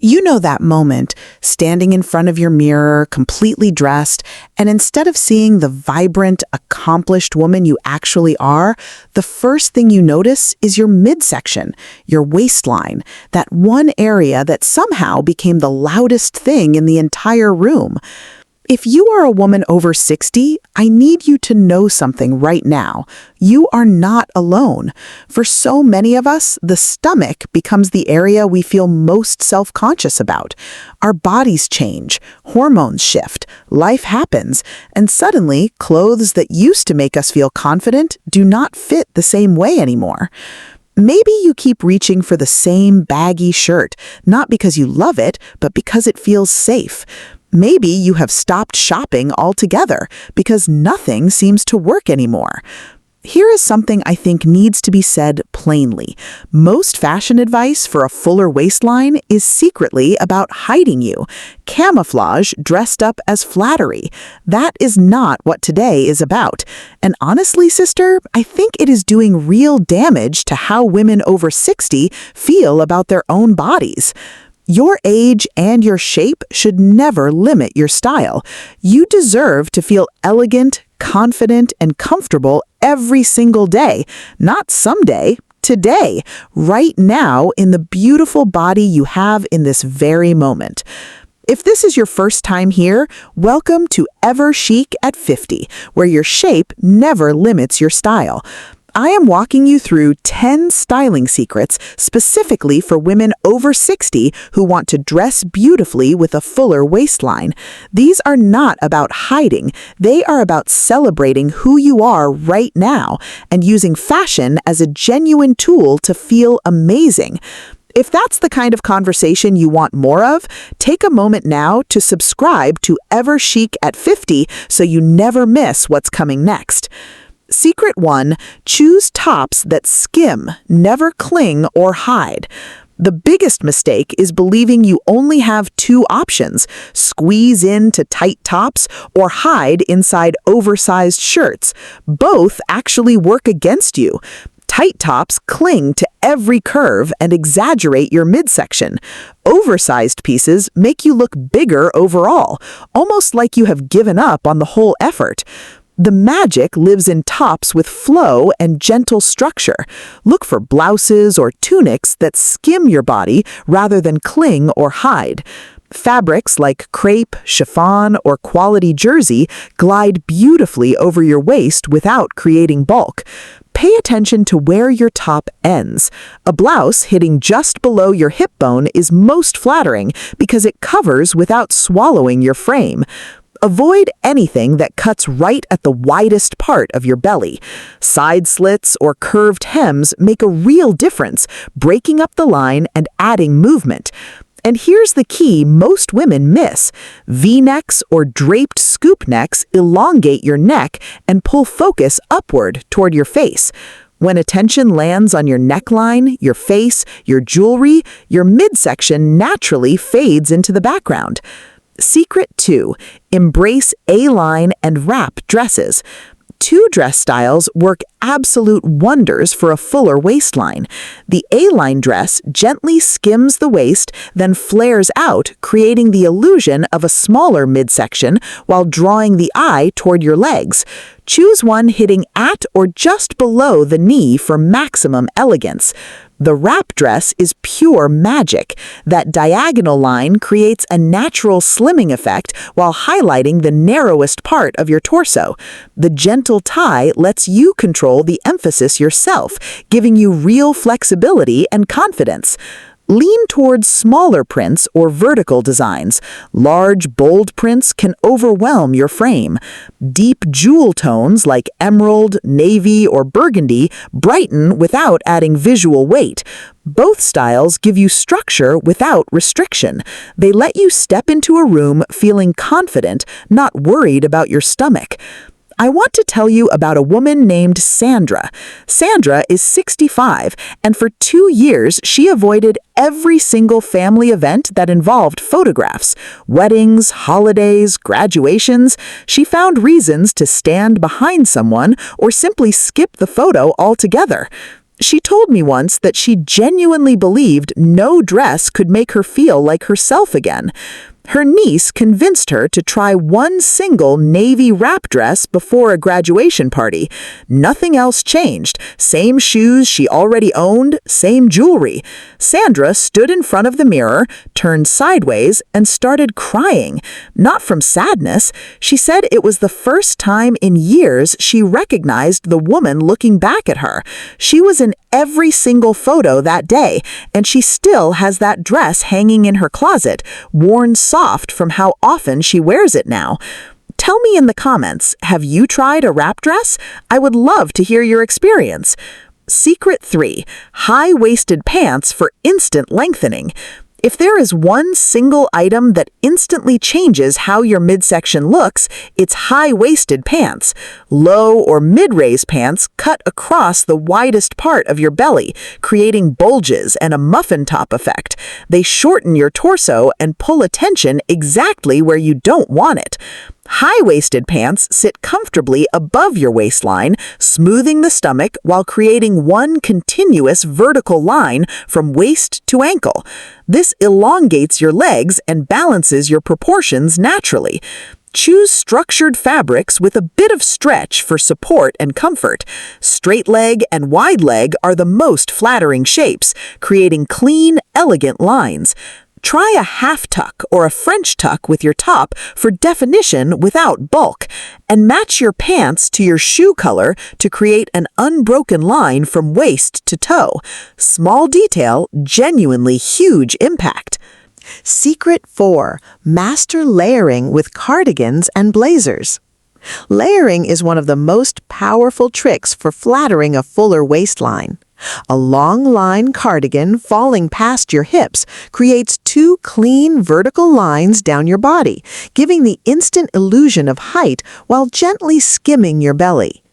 You know that moment, standing in front of your mirror, completely dressed, and instead of seeing the vibrant, accomplished woman you actually are, the first thing you notice is your midsection, your waistline, that one area that somehow became the loudest thing in the entire room. If you are a woman over 60, I need you to know something right now. You are not alone. For so many of us, the stomach becomes the area we feel most self-conscious about. Our bodies change, hormones shift, life happens, and suddenly clothes that used to make us feel confident do not fit the same way anymore. Maybe you keep reaching for the same baggy shirt, not because you love it, but because it feels safe. Maybe you have stopped shopping altogether because nothing seems to work anymore. Here is something I think needs to be said plainly. Most fashion advice for a fuller waistline is secretly about hiding you. Camouflage dressed up as flattery. That is not what today is about. And honestly, sister, I think it is doing real damage to how women over 60 feel about their own bodies. Your age and your shape should never limit your style. You deserve to feel elegant, confident, and comfortable every single day. Not someday, today, right now, in the beautiful body you have in this very moment. If this is your first time here, welcome to Ever Chic at 50, where your shape never limits your style. I am walking you through 10 styling secrets specifically for women over 60 who want to dress beautifully with a fuller waistline. These are not about hiding. They are about celebrating who you are right now and using fashion as a genuine tool to feel amazing. If that's the kind of conversation you want more of, take a moment now to subscribe to Ever Chic at 50 so you never miss what's coming next. Secret 1, choose tops that skim, never cling or hide. The biggest mistake is believing you only have two options: squeeze into tight tops or hide inside oversized shirts. Both actually work against you. Tight tops cling to every curve and exaggerate your midsection. Oversized pieces make you look bigger overall, almost like you have given up on the whole effort. The magic lives in tops with flow and gentle structure. Look for blouses or tunics that skim your body rather than cling or hide. Fabrics like crepe, chiffon, or quality jersey glide beautifully over your waist without creating bulk. Pay attention to where your top ends. A blouse hitting just below your hip bone is most flattering because it covers without swallowing your frame. Avoid anything that cuts right at the widest part of your belly. Side slits or curved hems make a real difference, breaking up the line and adding movement. And here's the key most women miss. V-necks or draped scoop necks elongate your neck and pull focus upward toward your face. When attention lands on your neckline, your face, your jewelry, your midsection naturally fades into the background. Secret 2, embrace A-line and wrap dresses. Two dress styles work absolute wonders for a fuller waistline. The A-line dress gently skims the waist, then flares out, creating the illusion of a smaller midsection while drawing the eye toward your legs. Choose one hitting at or just below the knee for maximum elegance. The wrap dress is pure magic. That diagonal line creates a natural slimming effect while highlighting the narrowest part of your torso. The gentle tie lets you control the emphasis yourself, giving you real flexibility and confidence. Lean towards smaller prints or vertical designs. Large, bold prints can overwhelm your frame. Deep jewel tones like emerald, navy, or burgundy brighten without adding visual weight. Both styles give you structure without restriction. They let you step into a room feeling confident, not worried about your stomach. I want to tell you about a woman named Sandra. Sandra is 65, and for 2 years she avoided every single family event that involved photographs. Weddings, holidays, graduations. She found reasons to stand behind someone or simply skip the photo altogether. She told me once that she genuinely believed no dress could make her feel like herself again. Her niece convinced her to try one single navy wrap dress before a graduation party. Nothing else changed. Same shoes she already owned, same jewelry. Sandra stood in front of the mirror, turned sideways, and started crying. Not from sadness. She said it was the first time in years she recognized the woman looking back at her. She was in every single photo that day, and she still has that dress hanging in her closet, worn soft from how often she wears it now. Tell me in the comments, have you tried a wrap dress? I would love to hear your experience. Secret 3. High-waisted pants for instant lengthening. If there is one single item that instantly changes how your midsection looks, it's high-waisted pants. Low or mid-raise pants cut across the widest part of your belly, creating bulges and a muffin top effect. They shorten your torso and pull attention exactly where you don't want it. High-waisted pants sit comfortably above your waistline, smoothing the stomach while creating one continuous vertical line from waist to ankle. This elongates your legs and balances your proportions naturally. Choose structured fabrics with a bit of stretch for support and comfort. Straight leg and wide leg are the most flattering shapes, creating clean, elegant lines. Try a half tuck or a French tuck with your top for definition without bulk, and match your pants to your shoe color to create an unbroken line from waist to toe. Small detail, genuinely huge impact. Secret 4. Master layering with cardigans and blazers. Layering is one of the most powerful tricks for flattering a fuller waistline. A long line cardigan falling past your hips creates two clean vertical lines down your body, giving the instant illusion of height while gently skimming your belly.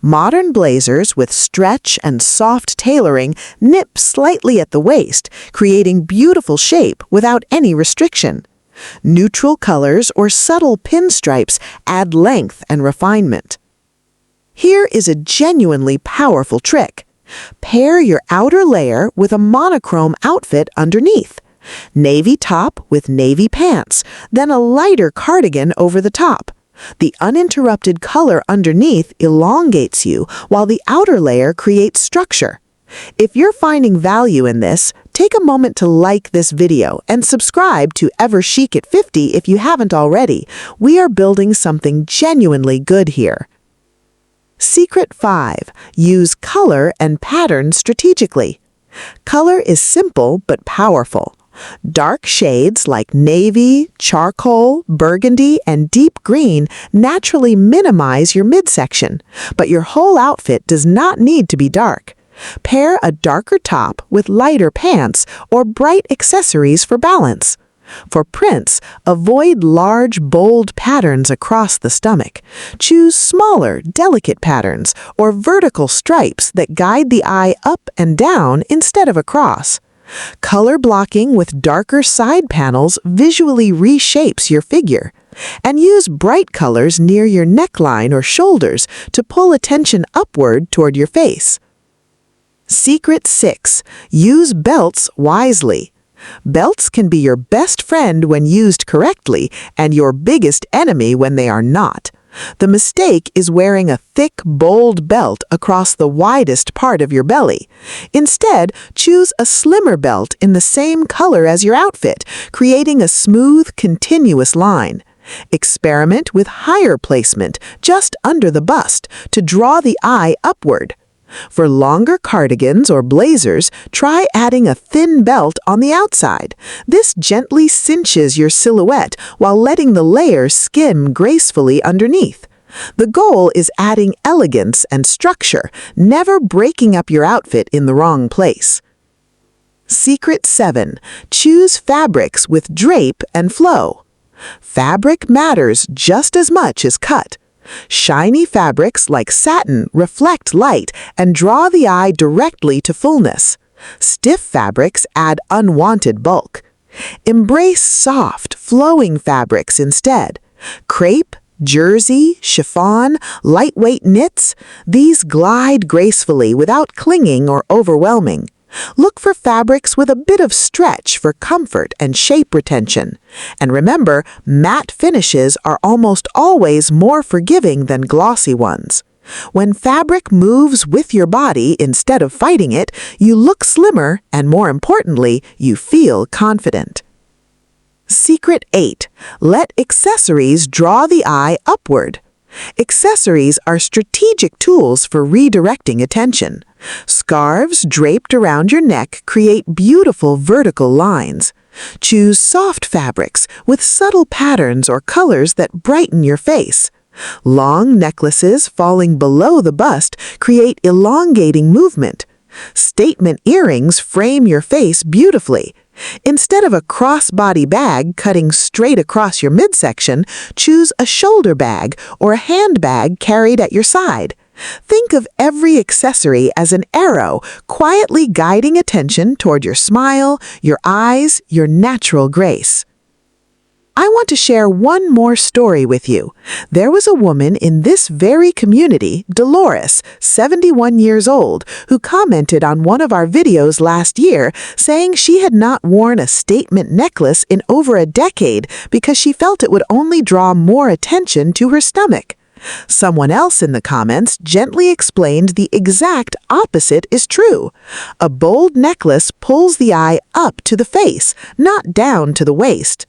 Modern blazers with stretch and soft tailoring nip slightly at the waist, creating beautiful shape without any restriction. Neutral colors or subtle pinstripes add length and refinement. Here is a genuinely powerful trick. Pair your outer layer with a monochrome outfit underneath. Navy top with navy pants, then a lighter cardigan over the top. The uninterrupted color underneath elongates you, while the outer layer creates structure. If you're finding value in this, take a moment to like this video and subscribe to Ever Chic at 50 if you haven't already. We are building something genuinely good here. Secret 5. Use color and pattern strategically. Color is simple but powerful. Dark shades like navy, charcoal, burgundy, and deep green naturally minimize your midsection, but your whole outfit does not need to be dark. Pair a darker top with lighter pants or bright accessories for balance. For prints, avoid large, bold patterns across the stomach. Choose smaller, delicate patterns or vertical stripes that guide the eye up and down instead of across. Color blocking with darker side panels visually reshapes your figure. And use bright colors near your neckline or shoulders to pull attention upward toward your face. Secret 6. Use belts wisely. Belts can be your best friend when used correctly and your biggest enemy when they are not. The mistake is wearing a thick, bold belt across the widest part of your belly. Instead, choose a slimmer belt in the same color as your outfit, creating a smooth, continuous line. Experiment with higher placement, just under the bust, to draw the eye upward. For longer cardigans or blazers, try adding a thin belt on the outside. This gently cinches your silhouette while letting the layer skim gracefully underneath. The goal is adding elegance and structure, never breaking up your outfit in the wrong place. Secret 7. Choose fabrics with drape and flow. Fabric matters just as much as cut. Shiny fabrics like satin reflect light and draw the eye directly to fullness. Stiff fabrics add unwanted bulk. Embrace soft, flowing fabrics instead. Crepe, Jersey, chiffon, lightweight knits, these glide gracefully without clinging or overwhelming. Look for fabrics with a bit of stretch for comfort and shape retention. And remember, matte finishes are almost always more forgiving than glossy ones. When fabric moves with your body instead of fighting it, you look slimmer and, more importantly, you feel confident. Secret 8. Let accessories draw the eye upward. Accessories are strategic tools for redirecting attention. Scarves draped around your neck create beautiful vertical lines. Choose soft fabrics with subtle patterns or colors that brighten your face. Long necklaces falling below the bust create elongating movement. Statement earrings frame your face beautifully. Instead of a crossbody bag cutting straight across your midsection, choose a shoulder bag or a handbag carried at your side. Think of every accessory as an arrow, quietly guiding attention toward your smile, your eyes, your natural grace. I want to share one more story with you. There was a woman in this very community, Dolores, 71 years old, who commented on one of our videos last year saying she had not worn a statement necklace in over a decade because she felt it would only draw more attention to her stomach. Someone else in the comments gently explained the exact opposite is true. A bold necklace pulls the eye up to the face, not down to the waist.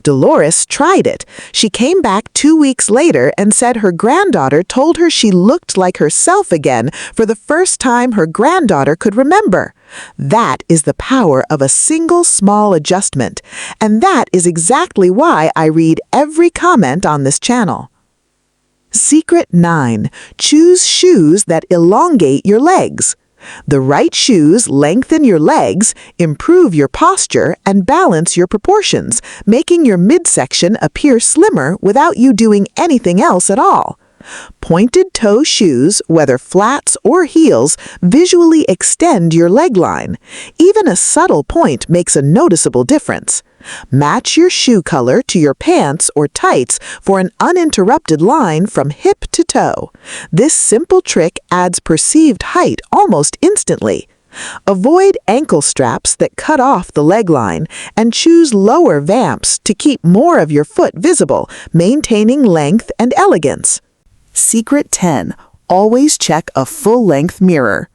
Dolores tried it. She came back 2 weeks later and said her granddaughter told her she looked like herself again for the first time her granddaughter could remember. That is the power of a single small adjustment, and that is exactly why I read every comment on this channel. Secret 9. Choose shoes that elongate your legs. The right shoes lengthen your legs, improve your posture, and balance your proportions, making your midsection appear slimmer without you doing anything else at all. Pointed toe shoes, whether flats or heels, visually extend your leg line. Even a subtle point makes a noticeable difference. Match your shoe color to your pants or tights for an uninterrupted line from hip to toe. This simple trick adds perceived height almost instantly. Avoid ankle straps that cut off the leg line and choose lower vamps to keep more of your foot visible, maintaining length and elegance. Secret 10. Always check a full-length mirror.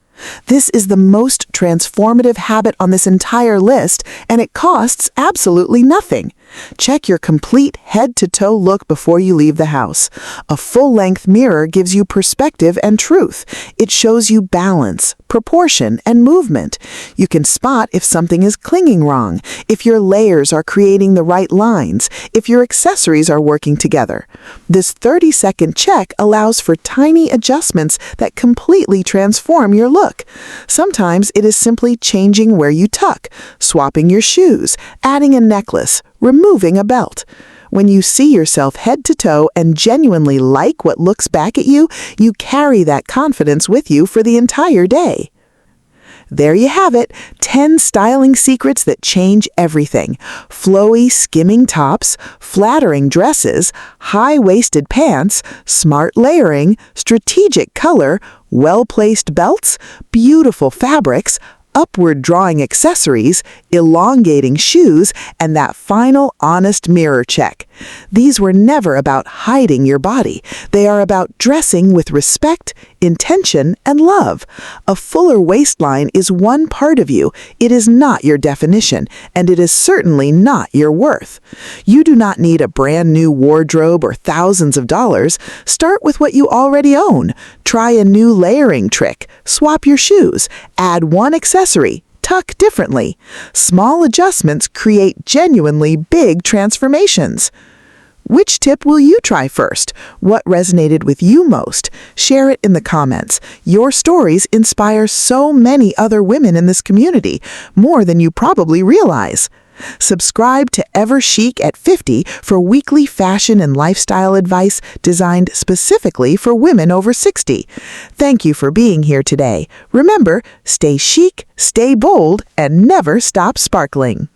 This is the most transformative habit on this entire list, and it costs absolutely nothing. Check your complete head-to-toe look before you leave the house. A full-length mirror gives you perspective and truth. It shows you balance, proportion, and movement. You can spot if something is clinging wrong, if your layers are creating the right lines, if your accessories are working together. This 30-second check allows for tiny adjustments that completely transform your look. Sometimes it is simply changing where you tuck, swapping your shoes, adding a necklace, removing a belt. When you see yourself head to toe and genuinely like what looks back at you, you carry that confidence with you for the entire day. There you have it, 10 styling secrets that change everything. Flowy, skimming tops, flattering dresses, high-waisted pants, smart layering, strategic color, well-placed belts, beautiful fabrics, upward drawing accessories, elongating shoes, and that final honest mirror check. These were never about hiding your body. They are about dressing with respect, intention, and love. A fuller waistline is one part of you. It is not your definition, and it is certainly not your worth. You do not need a brand new wardrobe or thousands of dollars. Start with what you already own. Try a new layering trick. Swap your shoes. Add one accessory. Tuck differently. Small adjustments create genuinely big transformations. Which tip will you try first? What resonated with you most? Share it in the comments. Your stories inspire so many other women in this community, more than you probably realize. Subscribe to Ever Chic at 50 for weekly fashion and lifestyle advice designed specifically for women over 60. Thank you for being here today. Remember, stay chic, stay bold, and never stop sparkling.